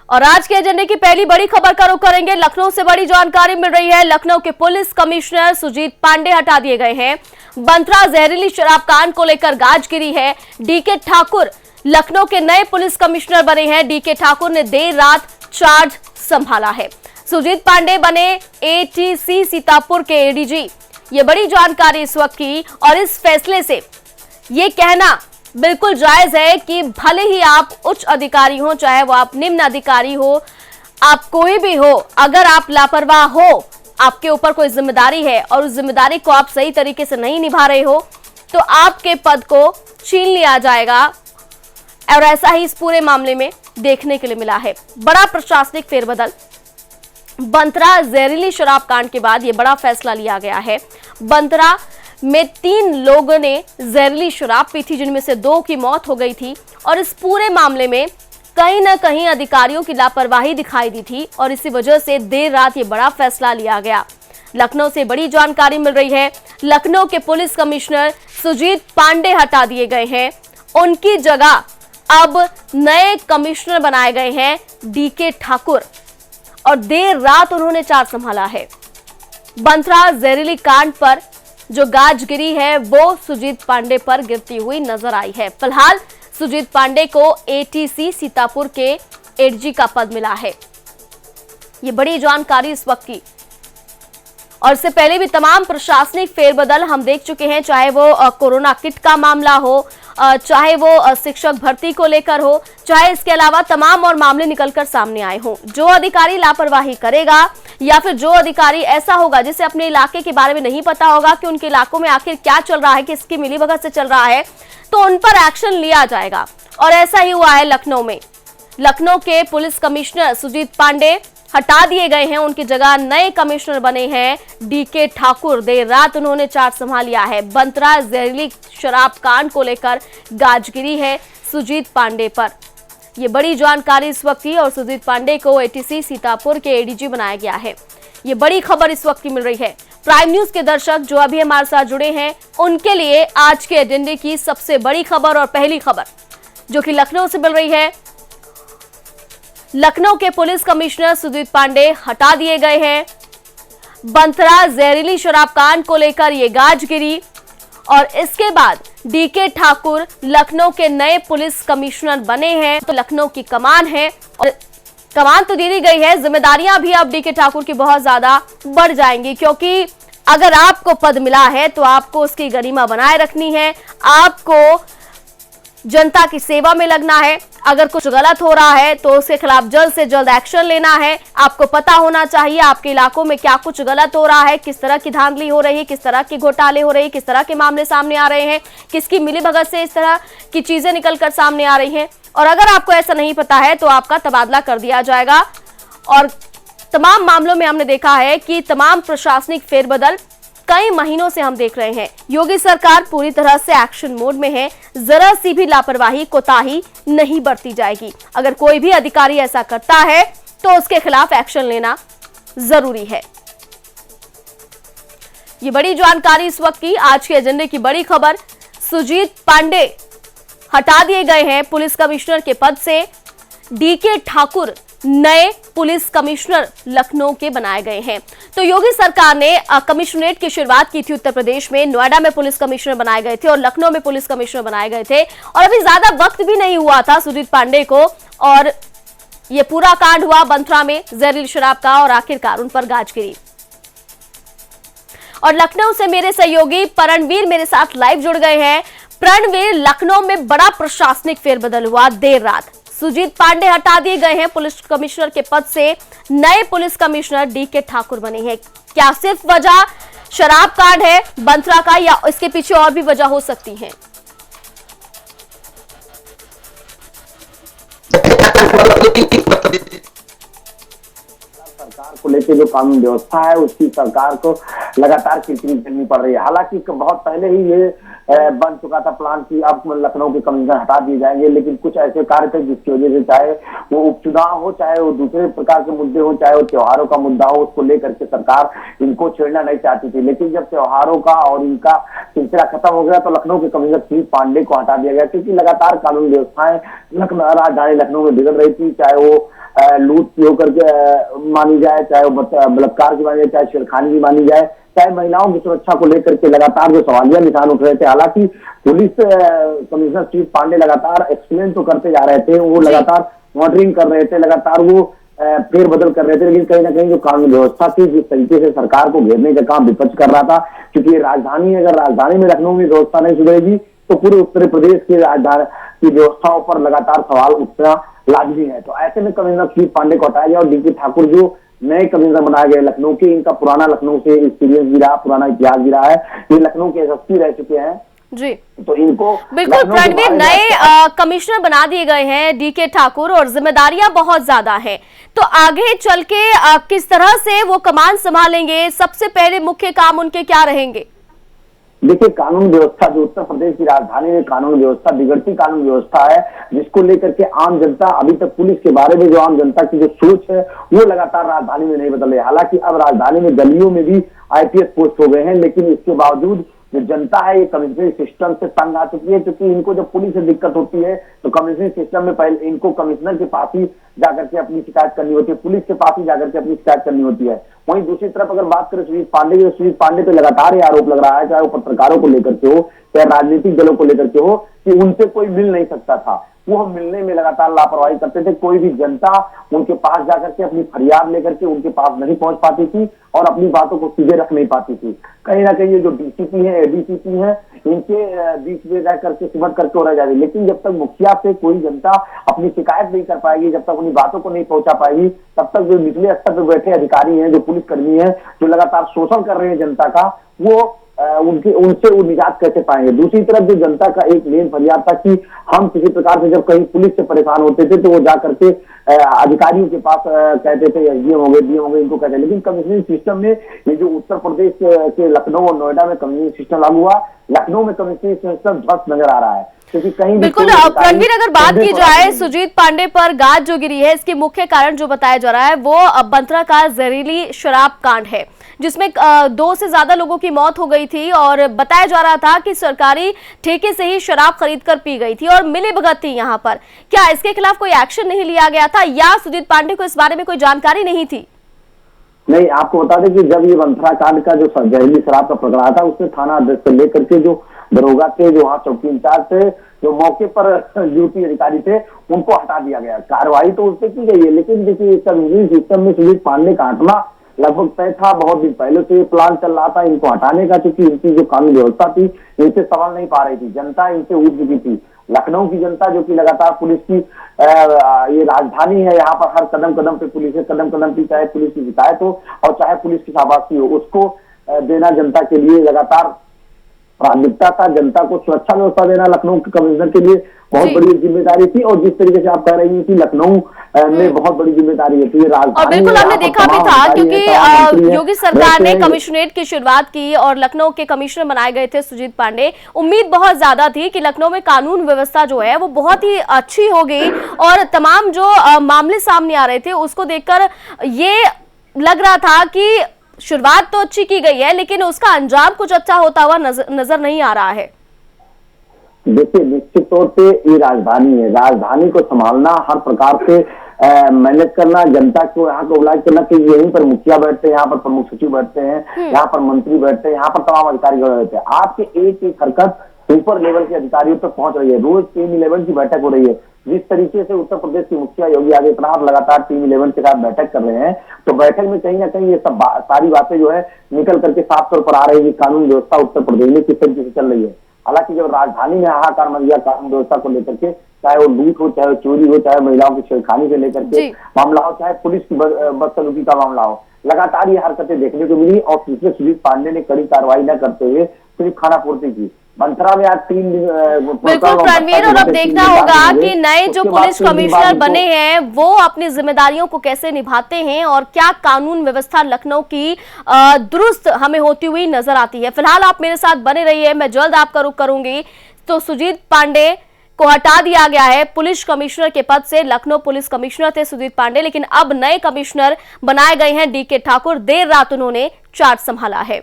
और आज के एजेंडे की पहली बड़ी खबर का रुख करेंगे। लखनऊ से बड़ी जानकारी मिल रही है। लखनऊ के पुलिस कमिश्नर सुजीत पांडे हटा दिए गए हैं। बंथरा जहरीली शराब कांड को लेकर गाज गिरी है। डीके ठाकुर लखनऊ के नए पुलिस कमिश्नर बने हैं। डीके ठाकुर ने देर रात चार्ज संभाला है। सुजीत पांडे बने एटीसी सीतापुर के एडीजी। ये बड़ी जानकारी इस वक्त की, और इस फैसले से ये कहना बिल्कुल जायज है कि भले ही आप उच्च अधिकारी हो, चाहे वो आप निम्न अधिकारी हो, आप कोई भी हो, अगर आप लापरवाह हो, आपके ऊपर कोई जिम्मेदारी है और उस जिम्मेदारी को आप सही तरीके से नहीं निभा रहे हो, तो आपके पद को छीन लिया जाएगा। और ऐसा ही इस पूरे मामले में देखने के लिए मिला है। बड़ा प्रशासनिक फेरबदल। बंथरा जहरीली शराब कांड के बाद यह बड़ा फैसला लिया गया है। बंथरा में 3 लोगों ने जहरीली शराब पी थी, जिनमें से 2 की मौत हो गई थी, और इस पूरे मामले में कहीं ना कहीं अधिकारियों की लापरवाही दिखाई दी थी, और इसी वजह से देर रात ये बड़ा फैसला लिया गया। लखनऊ से बड़ी जानकारी मिल रही है। लखनऊ के पुलिस कमिश्नर सुजीत पांडे हटा दिए गए हैं। उनकी जगह अब नए कमिश्नर बनाए गए हैं डीके ठाकुर, और देर रात उन्होंने चार्ज संभाला है। बंथरा जहरीली कांड पर जो गाज गिरी है वो सुजीत पांडे पर गिरती हुई नजर आई है। फिलहाल सुजीत पांडे को एटीसी सीतापुर के एडीजी का पद मिला है। ये बड़ी जानकारी इस वक्त की, और इससे पहले भी तमाम प्रशासनिक फेरबदल हम देख चुके हैं, चाहे वो कोरोना किट का मामला हो, चाहे वो शिक्षक भर्ती को लेकर हो, चाहे इसके अलावा तमाम और मामले निकलकर सामने आए हों। जो अधिकारी लापरवाही करेगा या फिर जो अधिकारी ऐसा होगा जिसे अपने इलाके के बारे में नहीं पता होगा कि उनके इलाकों में आखिर क्या चल रहा है, किसकी मिलीभगत से चल रहा है, तो उन पर एक्शन लिया जाएगा। और ऐसा ही हुआ है लखनऊ में। लखनऊ के पुलिस कमिश्नर सुजीत पांडे हटा दिए गए हैं। उनकी जगह नए कमिश्नर बने हैं डीके ठाकुर। देर रात उन्होंने चार्ज संभाल लिया है। बंथरा जहरीली शराब कांड को लेकर गाजगिरी है सुजीत पांडे पर। यह बड़ी जानकारी इस वक्त की, और सुजीत पांडे को एटीसी सीतापुर के एडीजी बनाया गया है। ये बड़ी खबर इस वक्त की मिल रही है। प्राइम न्यूज के दर्शक जो अभी हमारे साथ जुड़े हैं, उनके लिए आज के एजेंडे की सबसे बड़ी खबर और पहली खबर जो कि लखनऊ से मिल रही है। लखनऊ के पुलिस कमिश्नर सुजीत पांडे हटा दिए गए हैं। बंथरा जहरीली शराब कांड को लेकर ये गाज गिरी, और इसके बाद डीके ठाकुर लखनऊ के नए पुलिस कमिश्नर बने हैं। तो लखनऊ की कमान है, और कमान तो दे दी गई है, जिम्मेदारियां भी अब डीके ठाकुर की बहुत ज्यादा बढ़ जाएंगी, क्योंकि अगर आपको पद मिला है तो आपको उसकी गरिमा बनाए रखनी है। आपको जनता की सेवा में लगना है। अगर कुछ गलत हो रहा है तो उसके खिलाफ जल्द से जल्द एक्शन लेना है। आपको पता होना चाहिए आपके इलाकों में क्या कुछ गलत हो रहा है, किस तरह की धांधली हो रही है, किस तरह के घोटाले हो रहे हैं, किस तरह के मामले सामने आ रहे हैं, किसकी मिलीभगत से इस तरह की चीजें निकलकर सामने आ रही हैं। और अगर आपको ऐसा नहीं पता है तो आपका तबादला कर दिया जाएगा। और तमाम मामलों में हमने देखा है कि तमाम प्रशासनिक फेरबदल कई महीनों से हम देख रहे हैं। योगी सरकार पूरी तरह से एक्शन मोड में है। जरा सी भी लापरवाही, कोताही नहीं बरती जाएगी। अगर कोई भी अधिकारी ऐसा करता है तो उसके खिलाफ एक्शन लेना जरूरी है। ये बड़ी जानकारी इस वक्त की, आज के एजेंडे की बड़ी खबर। सुजीत पांडे हटा दिए गए हैं पुलिस कमिश्नर के पद से। डीके ठाकुर नए पुलिस कमिश्नर लखनऊ के बनाए गए हैं। तो योगी सरकार ने कमिश्नरेट की शुरुआत की थी उत्तर प्रदेश में। नोएडा में पुलिस कमिश्नर बनाए गए थे और लखनऊ में पुलिस कमिश्नर बनाए गए थे, और अभी ज्यादा वक्त भी नहीं हुआ था सुजीत पांडे को, और यह पूरा कांड हुआ बंथरा में जहरीली शराब का, और आखिरकार उन पर गाज गिरी। और लखनऊ से मेरे सहयोगी प्रणवीर मेरे साथ लाइव जुड़ गए हैं। प्रणवीर, लखनऊ में बड़ा प्रशासनिक फेरबदल हुआ देर रात। सुजीत पांडे हटा दिए गए हैं पुलिस कमिश्नर के पद से। नए पुलिस कमिश्नर डीके ठाकुर बने हैं। क्या सिर्फ वजह शराब कांड है बंथरा का, या इसके पीछे और भी वजह हो सकती है? सरकार को लेकर जो कानून व्यवस्था है उसकी सरकार को लगातार किरकिरी करनी पड़ रही है। हालांकि बहुत पहले ही ये बन चुका था प्लान कि अब लखनऊ के कमिश्नर हटा दिए जाएंगे, लेकिन कुछ ऐसे कार्य थे जिसकी वजह से चाहे वो उपचुनाव हो, चाहे वो दूसरे प्रकार के मुद्दे हो, चाहे वो त्योहारों का मुद्दा हो, उसको लेकर के सरकार इनको छेड़ना नहीं चाहती थी। लेकिन जब त्योहारों का और इनका सिलसिला खत्म हो गया तो लखनऊ के कमिश्नर सुजीत पांडे को हटा दिया गया, क्योंकि लगातार कानून व्यवस्थाएं राजधानी लखनऊ में बिगड़ रही थी। चाहे वो लूट की होकर के मानी जाए, चाहे वो बलात्कार की मानी जाए, चाहे छेड़खानी की मानी जाए, चाहे महिलाओं की सुरक्षा को लेकर के लगातार जो सवालिया निशान उठ रहे थे। हालांकि पुलिस कमिश्नर सुजीत पांडे लगातार एक्सप्लेन तो करते जा रहे थे, वो लगातार मॉनिटरिंग कर रहे थे, लगातार वो फेरबदल कर रहे थे, लेकिन कहीं ना कहीं जो कानून व्यवस्था थी, जिस तरीके से सरकार को घेरने का काम विपक्ष कर रहा था, क्योंकि ये राजधानी है, अगर राजधानी में लखनऊ में व्यवस्था नहीं सुधरेगी तो पूरे उत्तर प्रदेश की राजधानी की व्यवस्थाओं पर लगातार सवाल उठना लाजमी है। तो ऐसे में कमिश्नर सुजीत पांडे को हटाया गया और डीके ठाकुर जो नए कमिश्नर बनाए गए लखनऊ के, इनका पुराना लखनऊ से एक्सपीरियंस भी रहा, पुराना इतिहास भी रहा है, ये लखनऊ के एसएसपी रह चुके हैं जी। तो इनको बिल्कुल रणवीर, नए कमिश्नर बना दिए गए हैं डीके ठाकुर और जिम्मेदारियां बहुत ज्यादा हैं, तो आगे चल के किस तरह से वो कमान संभालेंगे? सबसे पहले मुख्य काम उनके क्या रहेंगे? देखिए, कानून व्यवस्था जो उत्तर प्रदेश की राजधानी में कानून व्यवस्था, बिगड़ती कानून व्यवस्था है, जिसको लेकर के आम जनता, अभी तक पुलिस के बारे में जो आम जनता की जो सोच है वो लगातार राजधानी में नहीं बदल रही। हालांकि अब राजधानी में गलियों में भी आईपीएस पोस्ट हो गए हैं, लेकिन इसके बावजूद जो जनता है ये कमिश्नरी सिस्टम से तंग आ चुकी है, क्योंकि इनको जब पुलिस से दिक्कत होती है तो कमिश्नरी सिस्टम में पहले इनको कमिश्नर के पास ही जाकर के अपनी शिकायत करनी होती है, पुलिस के पास ही जाकर के अपनी शिकायत करनी होती है। वहीं दूसरी तरफ अगर बात करें सुजीत पांडे की, सुजीत पांडे पे लगातार ये आरोप लग रहा है, चाहे वो पत्रकारों को लेकर के हो, चाहे राजनीतिक दलों को लेकर के हो, कि उनसे कोई मिल नहीं सकता था, वो मिलने में लगातार लापरवाही करते थे। कोई भी जनता उनके पास जाकर के अपनी फरियाद लेकर के उनके पास नहीं पहुंच पाती थी और अपनी बातों को सीधे रख नहीं पाती थी। कहीं ना कहीं ये जो डीसीपी है, एडीसीपी है, इनके बीच में रह करके सिमट करके रह जाएगी। लेकिन जब तक मुखिया से कोई जनता अपनी शिकायत नहीं कर पाएगी, जब तक अपनी बातों को नहीं पहुंचा पाएगी, तब तक जो निचले स्तर पर बैठे अधिकारी हैं, जो पुलिसकर्मी हैं, जो लगातार शोषण कर रहे हैं जनता का, वो उनसे वो निजात कैसे पाएंगे। दूसरी तरफ जो जनता का एक मेन फरियाद था कि हम किसी प्रकार से जब कहीं पुलिस से परेशान होते थे तो वो जा करके अधिकारियों के पास कहते थे एसडीएम हो गए, डीएम हो गए, इनको कहते हैं। लेकिन कमिश्नरी सिस्टम में ये जो उत्तर प्रदेश के लखनऊ और नोएडा में कमिश्नरी सिस्टम लागू हुआ, लखनऊ में कमिश्नरी सिस्टम ध्वस्त नजर आ रहा है, क्योंकि कहीं बिल्कुल रणवीर, अगर बात की जाए सुजीत पांडे पर गाज जो गिरी है, इसके मुख्य कारण जो बताया जा रहा है वो बंथरा का जहरीली शराब कांड है, जिसमें 2 से ज्यादा लोगों की मौत हो गई थी और बताया जा रहा था कि सरकारी ठेके से ही शराब खरीद कर पी गई थी और मिलीभगत थी यहाँ पर। क्या इसके खिलाफ कोई एक्शन नहीं लिया गया था या सुजीत पांडे को इस बारे में कोई जानकारी नहीं थी? नहीं, आपको बता दें कि जब ये बंथरा कांड का जो जहरीली शराब का प्रकरण था, उसमें थाना अध्यक्ष से लेकर के जो दरोगा थे, जो वहाँ चौकी इंचार्ज थे, जो मौके पर ड्यूटी अधिकारी थे, उनको हटा दिया गया। कार्रवाई तो उससे की गई है, लेकिन देखिए कमिश्नरी सिस्टम में सुजीत पांडे का हटना लगभग तय था, बहुत दिन पहले से प्लान चल रहा था इनको हटाने का, क्योंकि इनकी जो कानून व्यवस्था थी इनसे संभल नहीं पा रही थी, जनता इनसे उठ चुकी थी। लखनऊ की जनता जो कि लगातार पुलिस की ये राजधानी है, यहाँ पर हर कदम कदम पे पुलिस है, कदम कदम पे चाहे पुलिस की शिकायत हो और चाहे पुलिस की शाबाशी हो, उसको देना जनता के लिए लगातार प्राथमिकता था। जनता को सुरक्षा व्यवस्था देना लखनऊ के कमिश्नर के लिए बहुत बड़ी जिम्मेदारी थी, और जिस तरीके से आप कह रही हैं कि लखनऊ में बहुत बड़ी जिम्मेदारी है, तो ये राजधानी और बिल्कुल हमने देखा भी था क्योंकि योगी सरकार ने कमिश्नरेट की शुरुआत की और लखनऊ के कमिश्नर बनाए गए थे सुजीत पांडे। उम्मीद बहुत ज्यादा थी कि लखनऊ में कानून व्यवस्था जो है वो बहुत ही अच्छी हो गई और तमाम जो मामले सामने आ रहे थे उसको देखकर ये लग रहा था कि शुरुआत तो अच्छी की गई है, लेकिन उसका अंजाम कुछ अच्छा होता हुआ नजर नहीं आ रहा है। देखिए, निश्चित तौर पे ये राजधानी है, राजधानी को संभालना, हर प्रकार से मैनेज करना, जनता को यहाँ को ओबलाइज करना कि यहीं पर मुखिया बैठते हैं, यहाँ पर प्रमुख सचिव बैठते हैं, यहाँ पर मंत्री बैठते हैं, यहाँ पर तमाम अधिकारी बैठते हैं। आपके एक एक हरकत ऊपर लेवल के अधिकारियों तक पहुंच रही है। रोज टीम 11 की बैठक हो रही है। जिस तरीके से उत्तर प्रदेश के मुखिया योगी आदित्यनाथ लगातार टीम 11 के साथ बैठक कर रहे हैं, तो बैठक में कहीं ना कहीं ये सब सारी बातें जो है निकल करके साफ तौर पर आ रही है कि कानून व्यवस्था उत्तर प्रदेश में किस तरीके से चल रही है। हालांकि जब राजधानी में हाहाकार मच गया कानून व्यवस्था को लेकर के, चाहे वो लूट हो, चाहे चोरी हो, चाहे महिलाओं की छेड़खानी से लेकर के मामला हो, चाहे पुलिस की बदसलूकी का मामला हो, लगातार ये हरकतें देखने को मिली और पिछले सुजीत पांडे ने कड़ी कार्रवाई न करते हुए सिर्फ खाना पूर्ति की। मंत्रा में आज 3 बिल्कुल रणवीर, और अब देखना होगा कि नए जो पुलिस कमिश्नर बने हैं वो अपनी जिम्मेदारियों को कैसे निभाते हैं और क्या कानून व्यवस्था लखनऊ की दुरुस्त हमें होती हुई नजर आती है। फिलहाल आप मेरे साथ बने रहिए, मैं जल्द आपका रुख करूंगी। तो सुजीत पांडे को हटा दिया गया है पुलिस कमिश्नर के पद से। लखनऊ पुलिस कमिश्नर थे सुजीत पांडे, लेकिन अब नए कमिश्नर बनाए गए हैं डीके ठाकुर। देर रात उन्होंने चार्ज संभाला है।